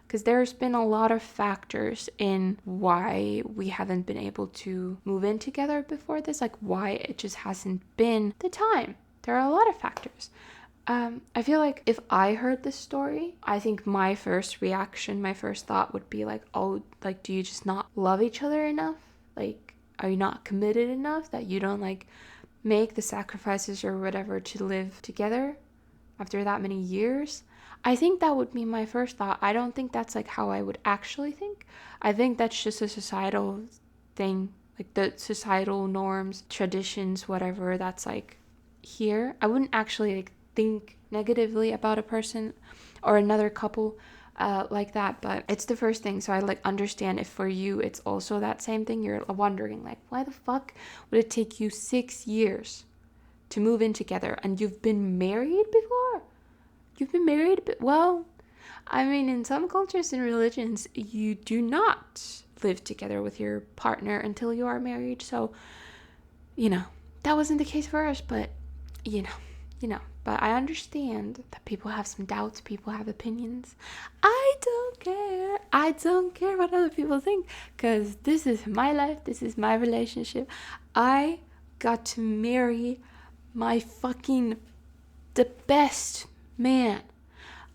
Because there's been a lot of factors in why we haven't been able to move in together before this, like why it just hasn't been the time. There are a lot of factors. I feel like if I heard this story, I think my first reaction, my first thought would be like, oh, like, do you just not love each other enough? Like, are you not committed enough that you don't like make the sacrifices or whatever to live together after that many years? I think that would be my first thought. I don't think that's like how I would actually think. I think that's just a societal thing, like the societal norms, traditions, whatever that's like here. I wouldn't actually like think negatively about a person or another couple like that, but it's the first thing. So I like understand if for you it's also that same thing. You're wondering like, why the fuck would it take you 6 years to move in together, and you've been married before? You've been married, but well, I mean, in some cultures and religions, you do not live together with your partner until you are married. So, that wasn't the case for us, but, But I understand that people have some doubts, people have opinions. I don't care. I don't care what other people think, because this is my life, this is my relationship. I got to marry the best man.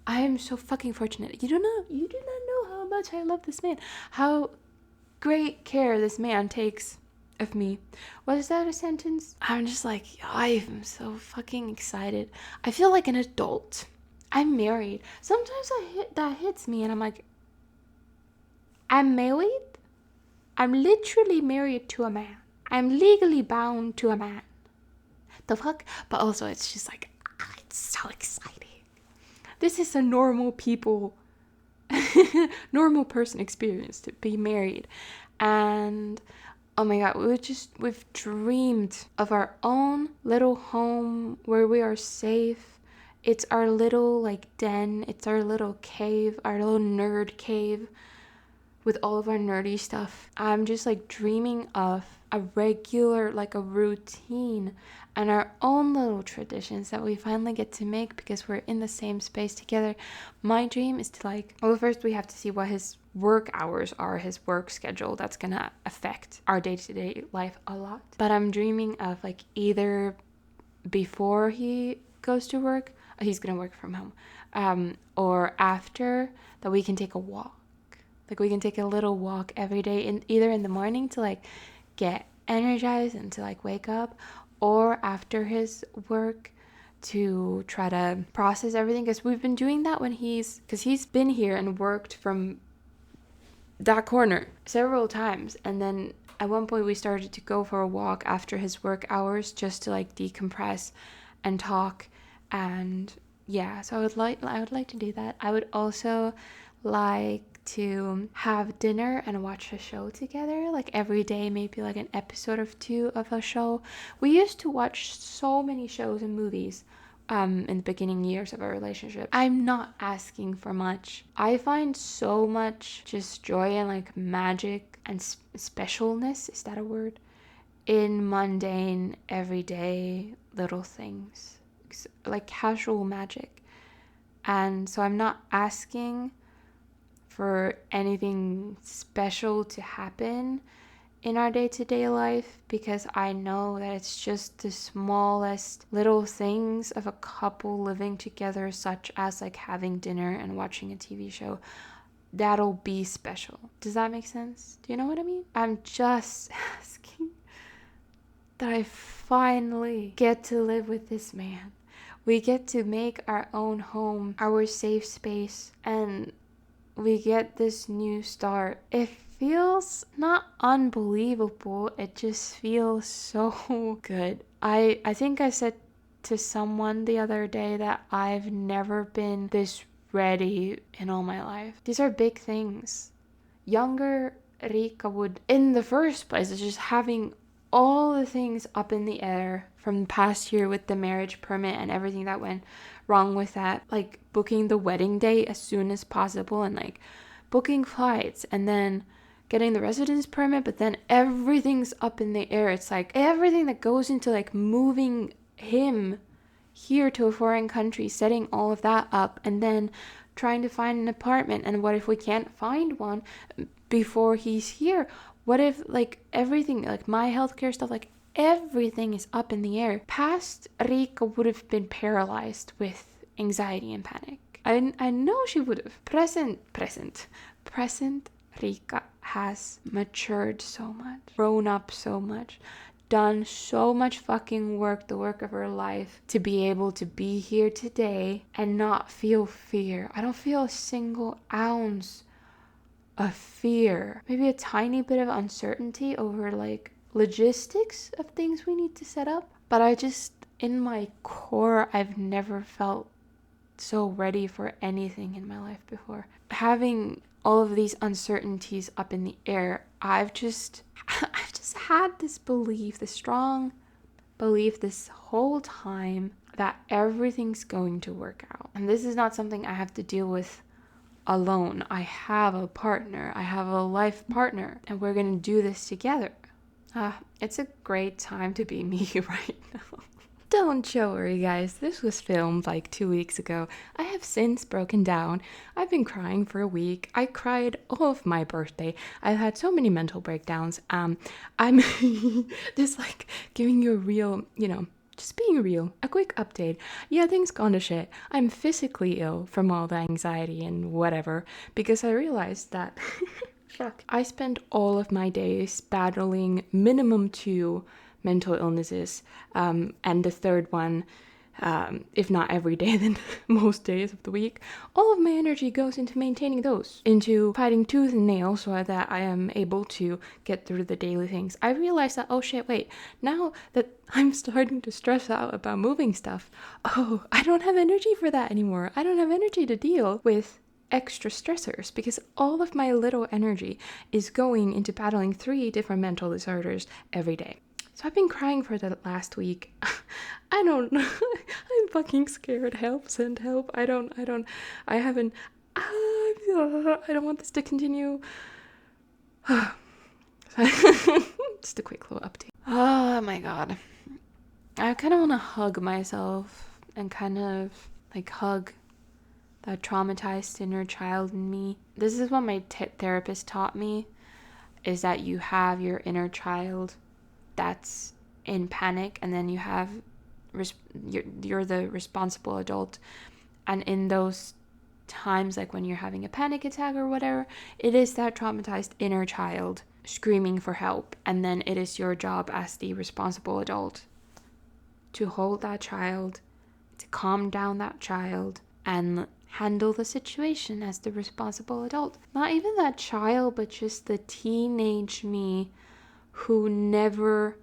I am so fucking fortunate. You do not know how much I love this man. How great care this man takes of me. Was that a sentence? I'm just like, I'm so fucking excited. I feel like an adult. I'm married. Sometimes that hits me and I'm like, I'm married? I'm literally married to a man. I'm legally bound to a man. The fuck? But also it's just like, it's so exciting. This is a normal person experience to be married. And oh my god, we've dreamed of our own little home where we are safe. It's our little den, it's our little cave, our little nerd cave with all of our nerdy stuff. I'm just dreaming of a regular, a routine and our own little traditions that we finally get to make because we're in the same space together. My dream is to first we have to see what his work hours are, his work schedule. That's gonna affect our day-to-day life a lot. But I'm dreaming of either before he goes to work, he's gonna work from home, or after, that we can take a walk. We can take a little walk every day, either in the morning to get energized and to wake up, or after his work to try to process everything. Because we've been doing that because he's been here and worked from that corner several times. And then at one point we started to go for a walk after his work hours just to decompress and talk. And yeah, so I would like to do that. I would also like to have dinner and watch a show together, every day, maybe an episode or two of a show. We used to watch so many shows and movies in the beginning years of our relationship. I'm not asking for much. I find so much just joy and magic and specialness, is that a word, in mundane, everyday little things, casual magic. And so I'm not asking for anything special to happen in our day-to-day life, because I know that it's just the smallest little things of a couple living together, such as having dinner and watching a TV show, that'll be special. Does that make sense? Do you know what I mean? I'm just asking that I finally get to live with this man. We get to make our own home, our safe space, and we get this new start. It feels not unbelievable, it just feels so good. I think I said to someone the other day that I've never been this ready in all my life. These are big things. Younger Riikka would, in the first place, is just having all the things up in the air from the past year with the marriage permit and everything that went wrong with that, booking the wedding day as soon as possible and booking flights and then getting the residence permit, but then everything's up in the air. It's everything that goes into moving him here to a foreign country, setting all of that up, and then trying to find an apartment. And what if we can't find one before he's here? What if everything, my healthcare stuff, everything is up in the air. Past Riikka would have been paralyzed with anxiety and panic. I know she would have. Present Riikka has matured so much, grown up so much, done so much fucking work, the work of her life, to be able to be here today and not feel fear. I don't feel a single ounce of fear. Maybe a tiny bit of uncertainty over logistics of things we need to set up. But I just, in my core, I've never felt so ready for anything in my life before. Having all of these uncertainties up in the air, I've just had this belief, this strong belief this whole time that everything's going to work out. And this is not something I have to deal with alone. I have a partner. I have a life partner, and we're going to do this together. It's a great time to be me right now. Don't you worry, guys. This was filmed like 2 weeks ago. I have since broken down. I've been crying for a week. I cried all of my birthday. I've had so many mental breakdowns. I'm just like giving you a real, just being real. A quick update. Yeah, things gone to shit. I'm physically ill from all the anxiety and whatever because I realized that fuck. I spent all of my days battling minimum 2 mental illnesses, and the third one, if not every day, then most days of the week. All of my energy goes into maintaining those, into fighting tooth and nail so that I am able to get through the daily things. I realized that, oh shit, wait, now that I'm starting to stress out about moving stuff, oh, I don't have energy for that anymore. I don't have energy to deal with extra stressors because all of my little energy is going into battling 3 different mental disorders every day. So I've been crying for the last week. I don't know. I'm fucking scared. Help, send help. I don't want this to continue. Just a quick little update. Oh my god. I kind of want to hug myself and kind of like hug that traumatized inner child in me. This is what my therapist taught me, is that you have your inner child that's in panic, and then you have you're the responsible adult, and in those times, like when you're having a panic attack or whatever, it is that traumatized inner child screaming for help, and then it is your job as the responsible adult to hold that child, to calm down that child, and handle the situation as the responsible adult. Not even that child, but just the teenage me who never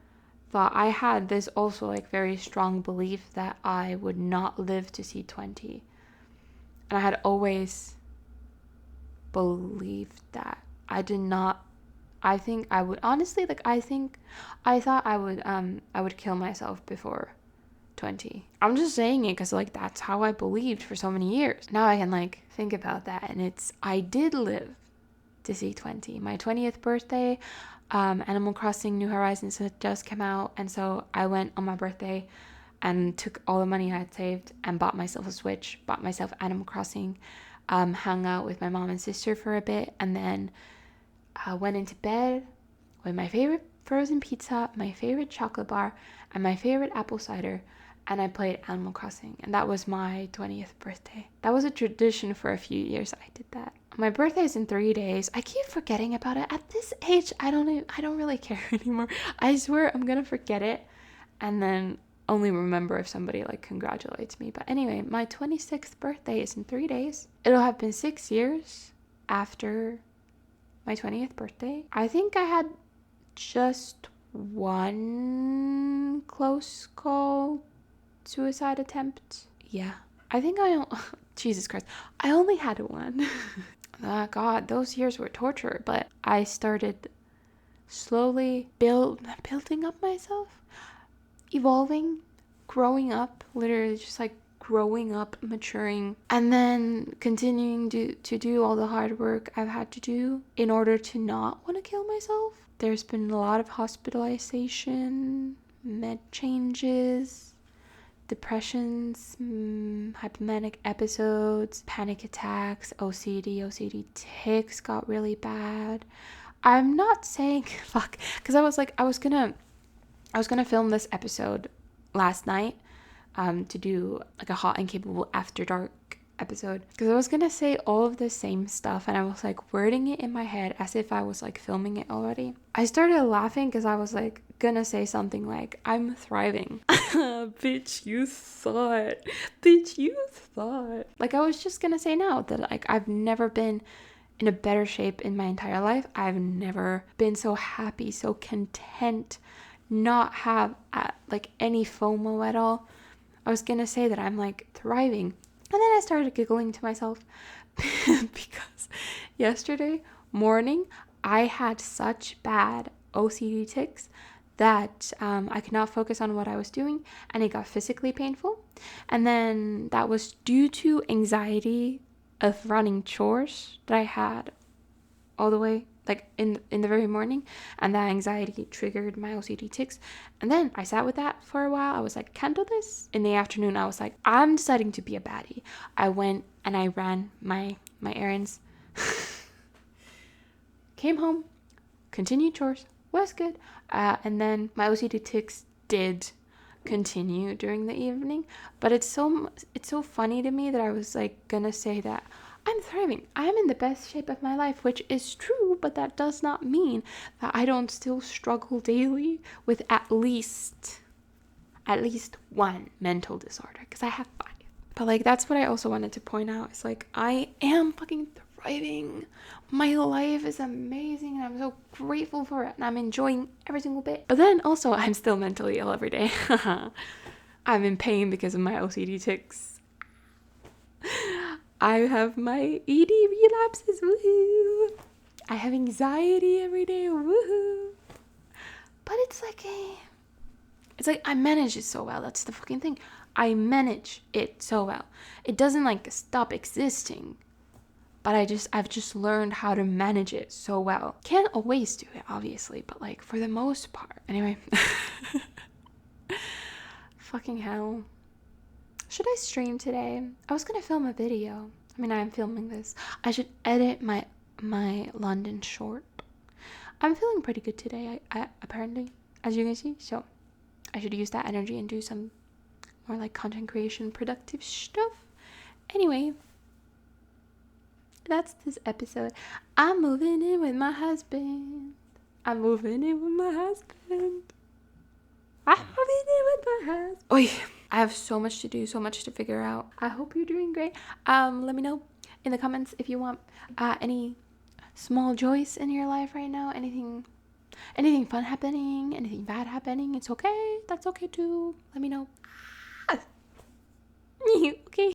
thought. I had this also like very strong belief that I would not live to see 20. And I had always believed that. I think I would honestly, like, I thought I would kill myself before 20. I'm just saying it because like that's how I believed for so many years. Now I can like think about that, and I did live to see 20. My 20th birthday, Animal Crossing New Horizons had just come out, and so I went on my birthday and took all the money I had saved and bought myself a Switch, bought myself Animal Crossing, hung out with my mom and sister for a bit, and then went into bed with my favorite frozen pizza, my favorite chocolate bar, and my favorite apple cider, and I played Animal Crossing, and that was my 20th birthday. That was a tradition for a few years. I did that. My birthday is in 3 days. I keep forgetting about it. At this age, I don't really care anymore. I swear I'm gonna forget it, and then only remember if somebody like congratulates me. But anyway, my 26th birthday is in 3 days. It'll have been 6 years after my 20th birthday. I think I had just one close call suicide attempt. Yeah, I think Jesus Christ, I only had one. Oh God, those years were torture. But I started slowly building up myself, evolving, growing up, literally just like growing up, maturing, and then continuing to do all the hard work I've had to do in order to not want to kill myself. There's been a lot of hospitalization, med changes, depressions, hypomanic episodes, panic attacks, OCD tics got really bad. I'm not saying fuck, because I was gonna film this episode last night, to do like a hot and capable after dark episode, because I was gonna say all of the same stuff, and I was like wording it in my head as if I was like filming it already. I started laughing because I was like gonna say something like, I'm thriving. Bitch, you thought. Like I was just gonna say now that like I've never been in a better shape in my entire life. I've never been so happy, so content, not have like any FOMO at all. I was gonna say that I'm like thriving. And then I started giggling to myself because yesterday morning I had such bad OCD tics that I could not focus on what I was doing, and it got physically painful. And then that was due to anxiety of running chores that I had all the way like in the very morning, and that anxiety triggered my OCD tics. And then I sat with that for a while. I was like, can't do this. In the afternoon, I was like, I'm deciding to be a baddie. I went and I ran my errands, came home, continued chores, was good. And then my OCD tics did continue during the evening, but it's so funny to me that I was like gonna say that I'm thriving, I'm in the best shape of my life, which is true, but that does not mean that I don't still struggle daily with at least one mental disorder, because I have 5. But like, that's what I also wanted to point out. It's like, I am fucking thriving. My life is amazing and I'm so grateful for it and I'm enjoying every single bit. But then also, I'm still mentally ill every day. I'm in pain because of my OCD tics. I have my ED relapses. Woohoo! I have anxiety every day. Woohoo! But it's like I manage it so well. That's the fucking thing. I manage it so well. It doesn't like stop existing, but I've just learned how to manage it so well. Can't always do it, obviously, but like for the most part. Anyway. Fucking hell. Should I stream today? I was gonna film a video. I mean, I'm filming this. I should edit my London short. I'm feeling pretty good today, I apparently, as you can see. So I should use that energy and do some more like content creation, productive stuff. Anyway, that's this episode. I'm moving in with my husband. I'm moving in with my husband. Oi, I have so much to do, so much to figure out. I hope you're doing great. Let me know in the comments if you want any small joys in your life right now. Anything fun happening, anything bad happening. It's okay. That's okay too. Let me know. Okay.